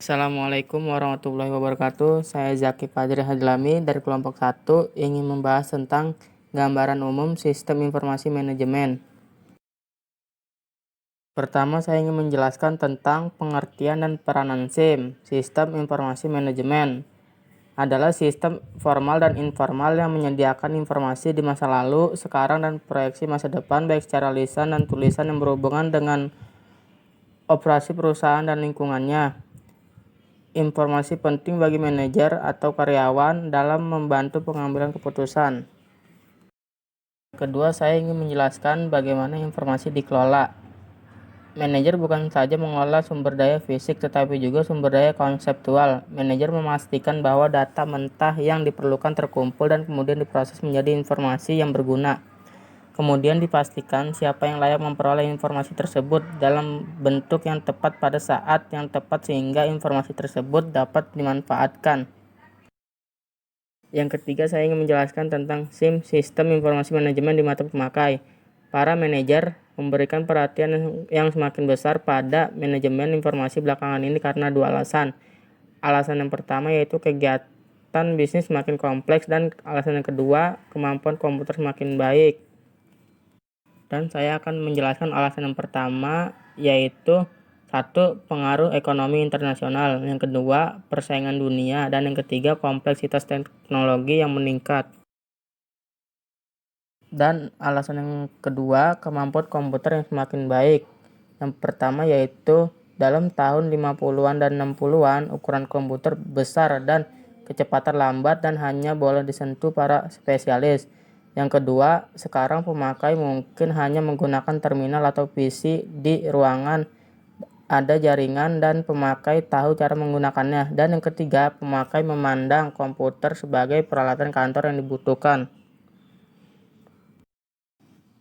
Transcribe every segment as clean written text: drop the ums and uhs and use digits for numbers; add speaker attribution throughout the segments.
Speaker 1: Assalamualaikum warahmatullahi wabarakatuh. Saya Zaki Fadri Hadlami dari kelompok 1 ingin membahas tentang gambaran umum sistem informasi manajemen. Pertama, saya ingin menjelaskan tentang pengertian dan peranan SIM. Sistem informasi manajemen adalah sistem formal dan informal yang menyediakan informasi di masa lalu, sekarang, dan proyeksi masa depan baik secara lisan dan tulisan yang berhubungan dengan operasi perusahaan dan lingkungannya. Informasi penting bagi manajer atau karyawan dalam membantu pengambilan keputusan. Kedua, saya ingin menjelaskan bagaimana informasi dikelola. Manajer bukan saja mengelola sumber daya fisik tetapi juga sumber daya konseptual. Manajer memastikan bahwa data mentah yang diperlukan terkumpul dan kemudian diproses menjadi informasi yang berguna. Kemudian dipastikan siapa yang layak memperoleh informasi tersebut dalam bentuk yang tepat pada saat yang tepat sehingga informasi tersebut dapat dimanfaatkan. Yang ketiga, saya ingin menjelaskan tentang SIM, Sistem Informasi Manajemen di mata pemakai. Para manajer memberikan perhatian yang semakin besar pada manajemen informasi belakangan ini karena dua alasan. Alasan yang pertama yaitu kegiatan bisnis semakin kompleks, dan alasan yang kedua, kemampuan komputer semakin baik. Dan saya akan menjelaskan alasan yang pertama, yaitu 1. Pengaruh ekonomi internasional, yang kedua, persaingan dunia, dan yang ketiga, kompleksitas teknologi yang meningkat. Dan alasan yang kedua, kemampuan komputer yang semakin baik. Yang pertama yaitu dalam tahun 50-an dan 60-an, ukuran komputer besar dan kecepatan lambat dan hanya boleh disentuh para spesialis. Yang kedua, sekarang pemakai mungkin hanya menggunakan terminal atau PC di ruangan, ada jaringan dan pemakai tahu cara menggunakannya. Dan yang ketiga, pemakai memandang komputer sebagai peralatan kantor yang dibutuhkan.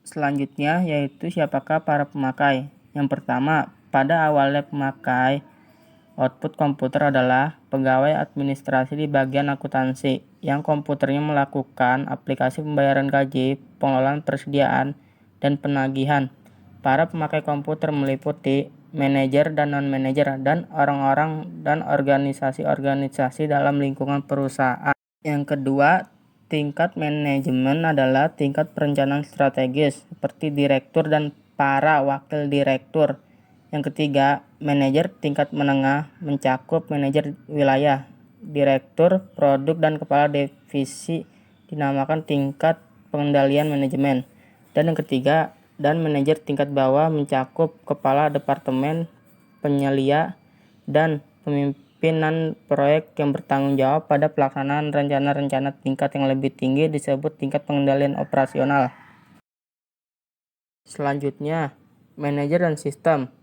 Speaker 1: Selanjutnya yaitu siapakah para pemakai. Yang pertama, pada awalnya pemakai output komputer adalah pegawai administrasi di bagian akuntansi yang komputernya melakukan aplikasi pembayaran gaji, pengelolaan persediaan, dan penagihan. Para pemakai komputer meliputi manajer dan non-manajer dan orang-orang dan organisasi-organisasi dalam lingkungan perusahaan. Yang kedua, tingkat manajemen adalah tingkat perencanaan strategis seperti direktur dan para wakil direktur. Yang ketiga, manajer tingkat menengah mencakup manajer wilayah, direktur, produk, dan kepala divisi dinamakan tingkat pengendalian manajemen. Dan yang ketiga, dan manajer tingkat bawah mencakup kepala departemen, penyelia, dan pimpinan proyek yang bertanggung jawab pada pelaksanaan rencana-rencana tingkat yang lebih tinggi disebut tingkat pengendalian operasional. Selanjutnya, manajer dan sistem.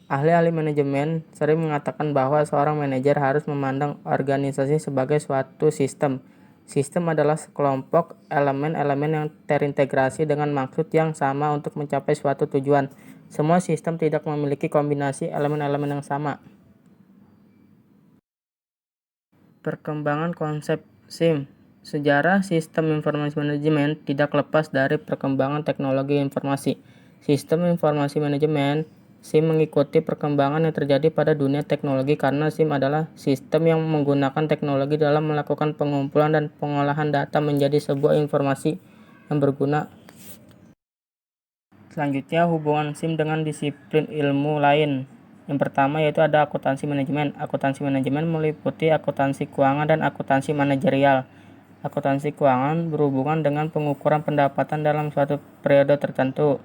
Speaker 1: Ahli-ahli manajemen sering mengatakan bahwa seorang manajer harus memandang organisasi sebagai suatu sistem. Sistem adalah sekelompok elemen-elemen yang terintegrasi dengan maksud yang sama untuk mencapai suatu tujuan. Semua sistem tidak memiliki kombinasi elemen-elemen yang sama. Perkembangan konsep SIM. Sejarah sistem informasi manajemen tidak lepas dari perkembangan teknologi informasi. Sistem informasi manajemen SIM mengikuti perkembangan yang terjadi pada dunia teknologi karena SIM adalah sistem yang menggunakan teknologi dalam melakukan pengumpulan dan pengolahan data menjadi sebuah informasi yang berguna. Selanjutnya, hubungan SIM dengan disiplin ilmu lain. Yang pertama yaitu ada akuntansi manajemen. Akuntansi manajemen meliputi akuntansi keuangan dan akuntansi manajerial. Akuntansi keuangan berhubungan dengan pengukuran pendapatan dalam suatu periode tertentu,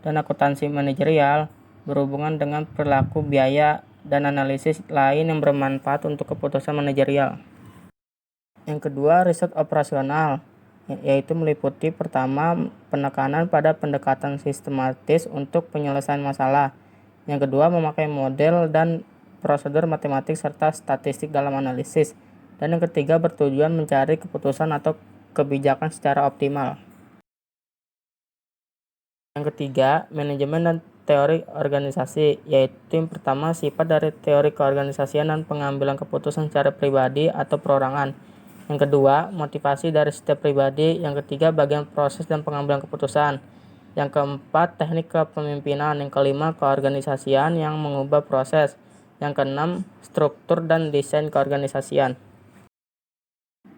Speaker 1: dan akuntansi manajerial berhubungan dengan perilaku biaya dan analisis lain yang bermanfaat untuk keputusan manajerial. Yang kedua, riset operasional, yaitu meliputi pertama, penekanan pada pendekatan sistematis untuk penyelesaian masalah. Yang kedua, memakai model dan prosedur matematik serta statistik dalam analisis. Dan yang ketiga, bertujuan mencari keputusan atau kebijakan secara optimal. Yang ketiga, manajemen dan teori organisasi, yaitu yang pertama sifat dari teori keorganisasian dan pengambilan keputusan secara pribadi atau perorangan. Yang kedua, motivasi dari setiap pribadi. Yang ketiga, bagian proses dan pengambilan keputusan. Yang keempat, teknik kepemimpinan. Yang kelima, keorganisasian yang mengubah proses. Yang keenam, struktur dan desain keorganisasian.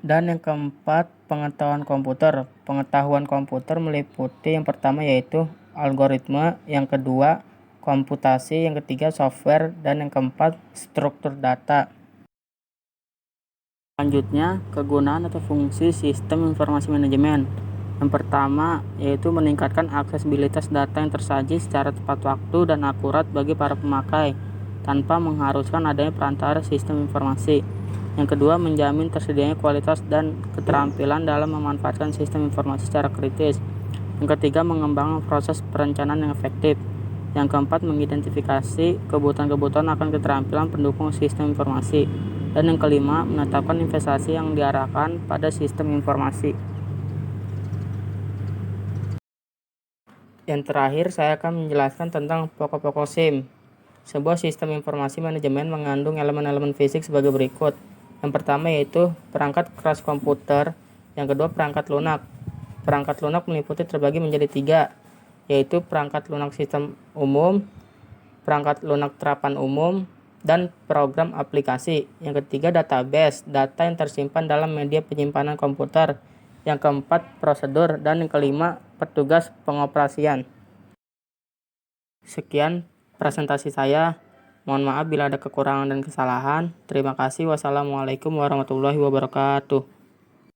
Speaker 1: Dan yang keempat, pengetahuan komputer. Pengetahuan komputer meliputi yang pertama yaitu algoritma, yang kedua komputasi, yang ketiga software, dan yang keempat struktur data. Selanjutnya, kegunaan atau fungsi sistem informasi manajemen. Yang pertama yaitu meningkatkan aksesibilitas data yang tersaji secara tepat waktu dan akurat bagi para pemakai tanpa mengharuskan adanya perantara sistem informasi. Yang kedua, menjamin tersedianya kualitas dan keterampilan dalam memanfaatkan sistem informasi secara kritis. Yang ketiga, mengembangkan proses perencanaan yang efektif. Yang keempat, mengidentifikasi kebutuhan-kebutuhan akan keterampilan pendukung sistem informasi. Dan yang kelima, menetapkan investasi yang diarahkan pada sistem informasi. Yang terakhir, saya akan menjelaskan tentang pokok-pokok SIM. Sebuah sistem informasi manajemen mengandung elemen-elemen fisik sebagai berikut. Yang pertama yaitu perangkat keras komputer, yang kedua perangkat lunak. Perangkat lunak meliputi terbagi menjadi 3, yaitu perangkat lunak sistem umum, perangkat lunak terapan umum, dan program aplikasi. Yang ketiga, database, data yang tersimpan dalam media penyimpanan komputer. Yang keempat, prosedur, dan yang kelima, petugas pengoperasian. Sekian presentasi saya. Mohon maaf bila ada kekurangan dan kesalahan. Terima kasih. Wassalamualaikum warahmatullahi wabarakatuh.